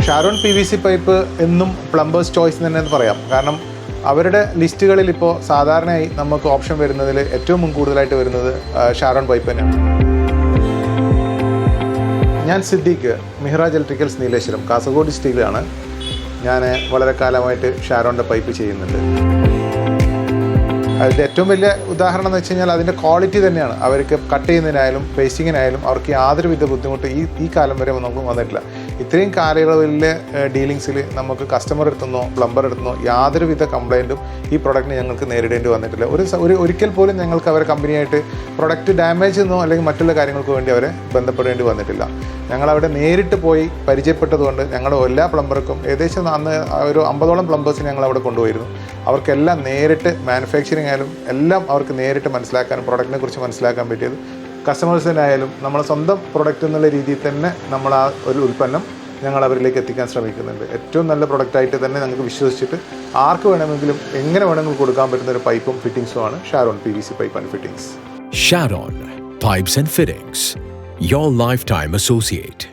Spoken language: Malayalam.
ഷാരോൺ PVC പൈപ്പ് എന്നും പ്ലംബേഴ്സ് ചോയ്സ് തന്നെ എന്ന് പറയാം. കാരണം അവരുടെ ലിസ്റ്റുകളിൽ ഇപ്പോൾ സാധാരണയായി നമുക്ക് ഓപ്ഷൻ വരുന്നതിൽ ഏറ്റവും കൂടുതലായിട്ട് വരുന്നത് ഷാരോൺ പൈപ്പ് തന്നെയാണ്. ഞാൻ സിദ്ദീഖ്, മിഹ്റാജ് ഇലക്ട്രിക്കൽസ് നീലേശ്വരം, കാസർഗോഡ് ഡിസ്ട്രിക്റ്റിലാണ്. ഞാൻ വളരെ കാലമായിട്ട് ഷാരോണിൻ്റെ പൈപ്പ് ചെയ്യുന്നുണ്ട്. അതിൻ്റെ ഏറ്റവും വലിയ ഉദാഹരണം എന്ന് വെച്ച് കഴിഞ്ഞാൽ അതിൻ്റെ ക്വാളിറ്റി തന്നെയാണ്. അവർക്ക് കട്ട് ചെയ്യുന്നതിനായാലും പേസ്റ്റിങ്ങിനായാലും അവർക്ക് യാതൊരുവിധ ബുദ്ധിമുട്ട് ഈ കാലം വരെ നമുക്ക് വന്നിട്ടില്ല. ഇത്രയും കാലയളവിലെ ഡീലിങ്സിൽ നമുക്ക് കസ്റ്റമർ എടുത്തുന്നോ പ്ലംബർ എടുത്തുന്നോ യാതൊരുവിധ കംപ്ലയിൻറ്റും ഈ പ്രൊഡക്റ്റിന് ഞങ്ങൾക്ക് നേരിടേണ്ടി വന്നിട്ടില്ല. ഒരിക്കൽ പോലും ഞങ്ങൾക്ക് അവരെ കമ്പനിയായിട്ട് പ്രൊഡക്റ്റ് ഡാമേജ് എന്നോ അല്ലെങ്കിൽ മറ്റുള്ള കാര്യങ്ങൾക്ക് വേണ്ടി അവരെ ബന്ധപ്പെടേണ്ടി വന്നിട്ടില്ല. ഞങ്ങളവിടെ നേരിട്ട് പോയി പരിചയപ്പെട്ടതുകൊണ്ട് ഞങ്ങളുടെ എല്ലാ പ്ലംബർക്കും ഏകദേശം അന്ന് ഒരു 50ഓളം പ്ലംബേഴ്സിന് ഞങ്ങളവിടെ കൊണ്ടുപോയിരുന്നു. അവർക്കെല്ലാം നേരിട്ട് മാനുഫാക്ചറിങ് ആയാലും എല്ലാം അവർക്ക് നേരിട്ട് മനസ്സിലാക്കാനും പ്രൊഡക്റ്റിനെ കുറിച്ച് മനസ്സിലാക്കാൻ പറ്റിയത്. കസ്റ്റമേഴ്സിനായാലും നമ്മളെ സ്വന്തം പ്രൊഡക്റ്റ് എന്നുള്ള രീതിയിൽ തന്നെ നമ്മൾ ആ ഒരു ഉൽപ്പന്നം ഞങ്ങൾ അവരിലേക്ക് എത്തിക്കാൻ ശ്രമിക്കുന്നുണ്ട്. ഏറ്റവും നല്ല പ്രൊഡക്റ്റായിട്ട് തന്നെ ഞങ്ങൾക്ക് വിശ്വസിച്ചിട്ട് ആർക്ക് വേണമെങ്കിലും എങ്ങനെ വേണമെങ്കിലും കൊടുക്കാൻ പറ്റുന്ന ഒരു പൈപ്പും ഫിറ്റിംഗ്സുമാണ് Sharon PVC pipe and fittings. Sharon Pipes and Fittings, your lifetime associate.